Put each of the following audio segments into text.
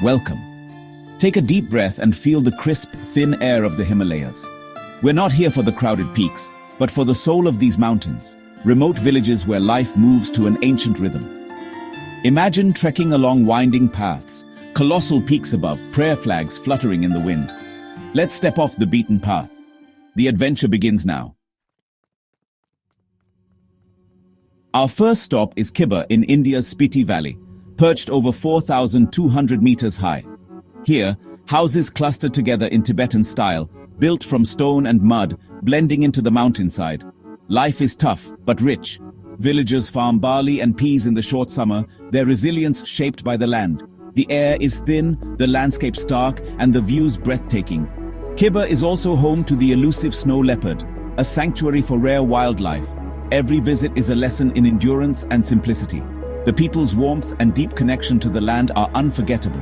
welcome. Take a deep breath and feel the crisp, thin air of the Himalayas. We're not here for the crowded peaks, but for the soul of these mountains, remote villages where life moves to an ancient rhythm. Imagine trekking along winding paths, colossal peaks above, prayer flags fluttering in the wind. Let's step off the beaten path. The adventure begins now. Our first stop is Kibber in India's Spiti Valley, perched over 4,200 meters high. Here, houses cluster together in Tibetan style, built from stone and mud, blending into the mountainside. Life is tough, but rich. Villagers farm barley and peas in the short summer, their resilience shaped by the land. The air is thin, the landscape stark, and the views breathtaking. Kibber is also home to the elusive snow leopard, a sanctuary for rare wildlife. Every visit is a lesson in endurance and simplicity. The people's warmth and deep connection to the land are unforgettable.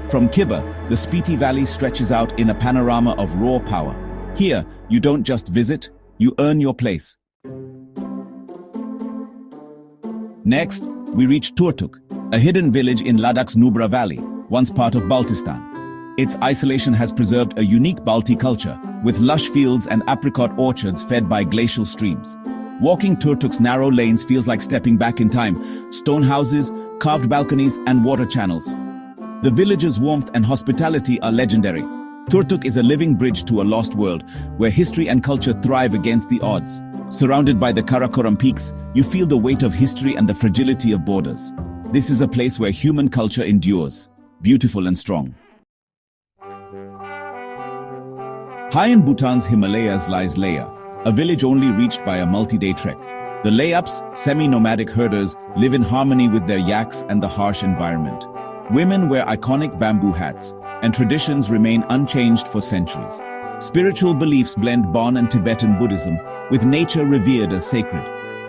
From Kibber, the Spiti Valley stretches out in a panorama of raw power. Here, you don't just visit, you earn your place. Next, we reach Turtuk, a hidden village in Ladakh's Nubra Valley, once part of Baltistan. Its isolation has preserved a unique Balti culture, with lush fields and apricot orchards fed by glacial streams. Walking Turtuk's narrow lanes feels like stepping back in time. Stone houses, carved balconies, and water channels. The village's warmth and hospitality are legendary. Turtuk is a living bridge to a lost world, where history and culture thrive against the odds. Surrounded by the Karakoram peaks, you feel the weight of history and the fragility of borders. This is a place where human culture endures, beautiful and strong. High in Bhutan's Himalayas lies Leya, a village only reached by a multi-day trek. The Leyaps, semi-nomadic herders, live in harmony with their yaks and the harsh environment. Women wear iconic bamboo hats, and traditions remain unchanged for centuries. Spiritual beliefs blend Bon and Tibetan Buddhism, with nature revered as sacred.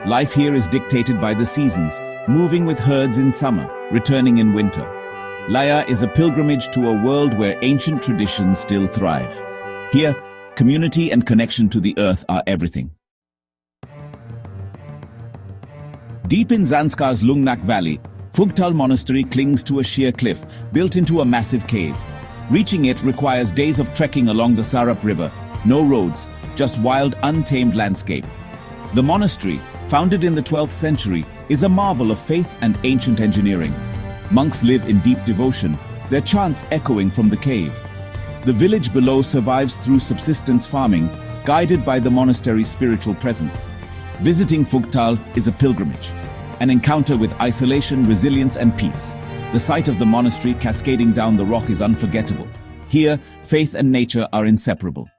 Life here is dictated by the seasons, moving with herds in summer, returning in winter. Leya is a pilgrimage to a world where ancient traditions still thrive. Here, community and connection to the earth are everything. Deep in Zanskar's Lungnak Valley, Phugtal Monastery clings to a sheer cliff, built into a massive cave. Reaching it requires days of trekking along the Sarap River. No roads, just wild, untamed landscape. The monastery, founded in the 12th century, is a marvel of faith and ancient engineering. Monks live in deep devotion, their chants echoing from the cave. The village below survives through subsistence farming, guided by the monastery's spiritual presence. Visiting Phugtal is a pilgrimage, an encounter with isolation, resilience, and peace. The sight of the monastery cascading down the rock is unforgettable. Here, faith and nature are inseparable.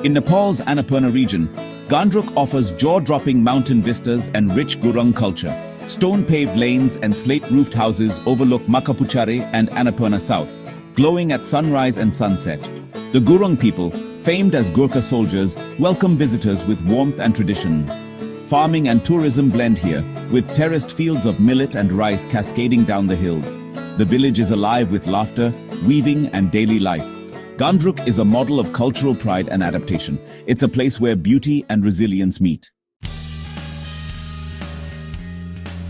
In Nepal's Annapurna region, Gandruk offers jaw-dropping mountain vistas and rich Gurung culture. Stone-paved lanes and slate-roofed houses overlook Makapuchare and Annapurna South, glowing at sunrise and sunset. The Gurung people, famed as Gurkha soldiers, welcome visitors with warmth and tradition. Farming and tourism blend here, with terraced fields of millet and rice cascading down the hills. The village is alive with laughter, weaving, and daily life. Gandruk is a model of cultural pride and adaptation. It's a place where beauty and resilience meet.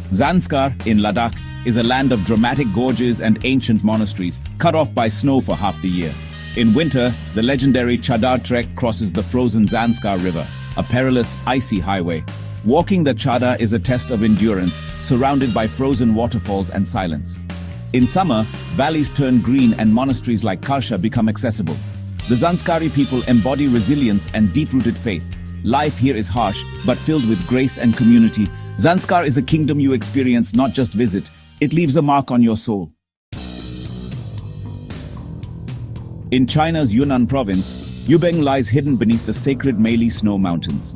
Zanskar, in Ladakh, is a land of dramatic gorges and ancient monasteries, cut off by snow for half the year. In winter, the legendary Chadar trek crosses the frozen Zanskar River, a perilous, icy highway. Walking the Chadar is a test of endurance, surrounded by frozen waterfalls and silence. In summer, valleys turn green and monasteries like Karsha become accessible. The Zanskari people embody resilience and deep-rooted faith. Life here is harsh, but filled with grace and community. Zanskar is a kingdom you experience, not just visit. It leaves a mark on your soul. In China's Yunnan province, Yubeng lies hidden beneath the sacred Meili snow mountains.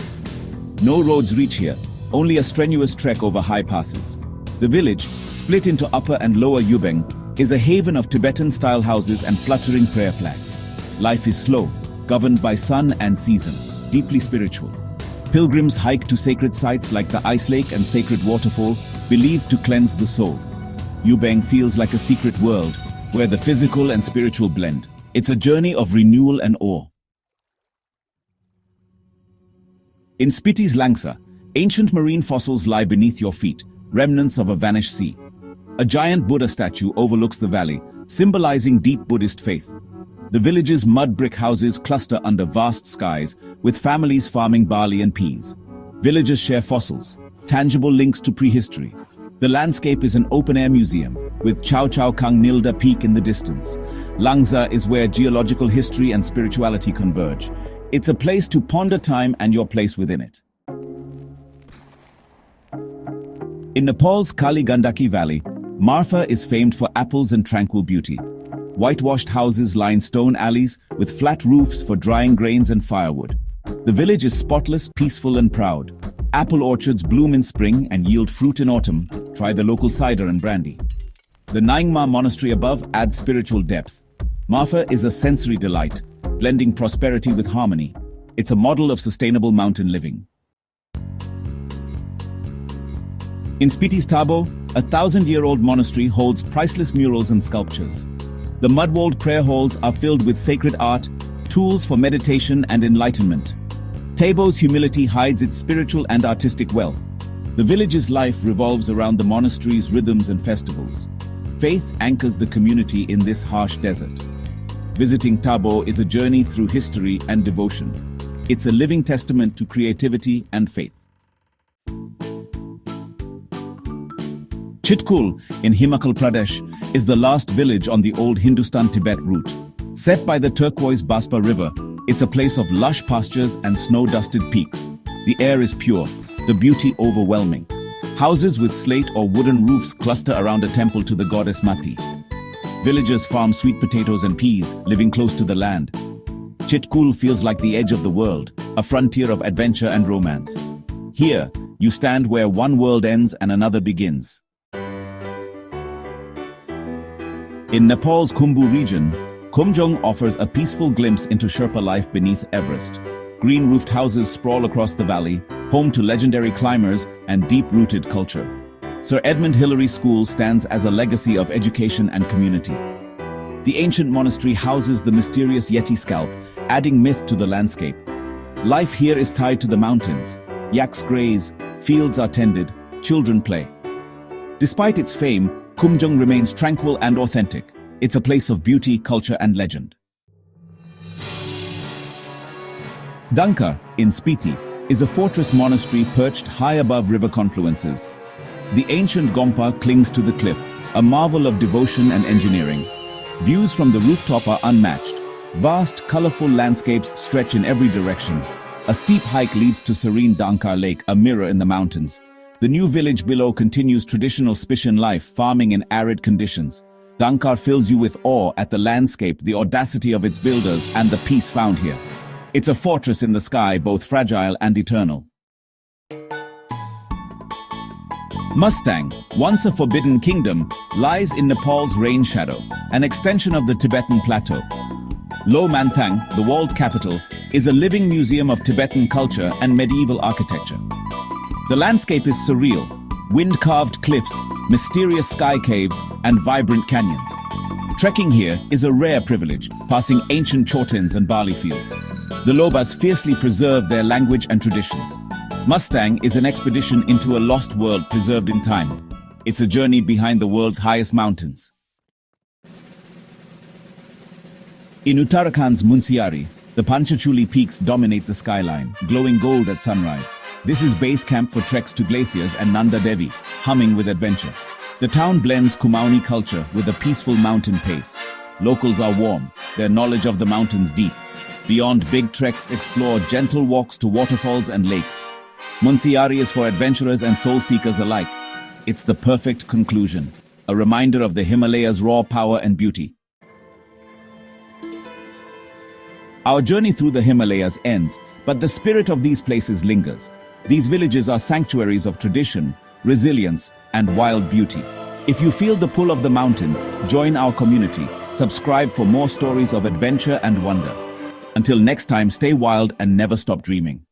No roads reach here, only a strenuous trek over high passes. The village, split into Upper and Lower Yubeng, is a haven of Tibetan-style houses and fluttering prayer flags. Life is slow, governed by sun and season, deeply spiritual. Pilgrims hike to sacred sites like the Ice Lake and Sacred Waterfall, believed to cleanse the soul. Yubeng feels like a secret world, where the physical and spiritual blend. It's a journey of renewal and awe. In Spiti's Langsa, ancient marine fossils lie beneath your feet, remnants of a vanished sea. A giant Buddha statue overlooks the valley, symbolizing deep Buddhist faith. The village's mud brick houses cluster under vast skies, with families farming barley and peas. Villagers share fossils, tangible links to prehistory. The landscape is an open-air museum, with Chao Chao Kang Nilda Peak in the distance. Langza is where geological history and spirituality converge. It's a place to ponder time and your place within it. In Nepal's Kali Gandaki Valley, Marfa is famed for apples and tranquil beauty. Whitewashed houses line stone alleys with flat roofs for drying grains and firewood. The village is spotless, peaceful and proud. Apple orchards bloom in spring and yield fruit in autumn. Try the local cider and brandy. The Nyingma monastery above adds spiritual depth. Marfa is a sensory delight, blending prosperity with harmony. It's a model of sustainable mountain living. In Spiti's Tabo, a 1,000-year-old monastery holds priceless murals and sculptures. The mud-walled prayer halls are filled with sacred art, tools for meditation and enlightenment. Tabo's humility hides its spiritual and artistic wealth. The village's life revolves around the monastery's rhythms and festivals. Faith anchors the community in this harsh desert. Visiting Tabo is a journey through history and devotion. It's a living testament to creativity and faith. Chitkul in Himachal Pradesh is the last village on the old Hindustan-Tibet route. Set by the turquoise Baspa River, it's a place of lush pastures and snow-dusted peaks. The air is pure, the beauty overwhelming. Houses with slate or wooden roofs cluster around a temple to the goddess Mati. Villagers farm sweet potatoes and peas, living close to the land. Chitkul feels like the edge of the world, a frontier of adventure and romance. Here, you stand where one world ends and another begins. In Nepal's Khumbu region, Khumjung offers a peaceful glimpse into Sherpa life beneath Everest. Green-roofed houses sprawl across the valley, home to legendary climbers and deep-rooted culture. Sir Edmund Hillary School stands as a legacy of education and community. The ancient monastery houses the mysterious Yeti scalp, adding myth to the landscape. Life here is tied to the mountains. Yaks graze, fields are tended, children play. Despite its fame, Khumjung remains tranquil and authentic. It's a place of beauty, culture and legend. Danka, in Spiti, is a fortress monastery perched high above river confluences. The ancient Gompa clings to the cliff, a marvel of devotion and engineering. Views from the rooftop are unmatched. Vast, colorful landscapes stretch in every direction. A steep hike leads to serene Dankar Lake, a mirror in the mountains. The new village below continues traditional Spishan life, farming in arid conditions. Dankar fills you with awe at the landscape, the audacity of its builders, and the peace found here. It's a fortress in the sky, both fragile and eternal. Mustang, once a forbidden kingdom, lies in Nepal's rain shadow, an extension of the Tibetan plateau. Lo Manthang, the walled capital, is a living museum of Tibetan culture and medieval architecture. The landscape is surreal, wind-carved cliffs, mysterious sky caves, and vibrant canyons. Trekking here is a rare privilege, passing ancient chortins and barley fields. The Lobas fiercely preserve their language and traditions. Mustang is an expedition into a lost world preserved in time. It's a journey behind the world's highest mountains. In Uttarakhand's Munsiari, the Panchachuli peaks dominate the skyline, glowing gold at sunrise. This is base camp for treks to glaciers and Nanda Devi, humming with adventure. The town blends Kumaoni culture with a peaceful mountain pace. Locals are warm, their knowledge of the mountains deep. Beyond big treks, explore gentle walks to waterfalls and lakes. Munsiari is for adventurers and soul seekers alike. It's the perfect conclusion, a reminder of the Himalayas' raw power and beauty. Our journey through the Himalayas ends, but the spirit of these places lingers. These villages are sanctuaries of tradition, resilience, and wild beauty. If you feel the pull of the mountains, join our community. Subscribe for more stories of adventure and wonder. Until next time, stay wild and never stop dreaming.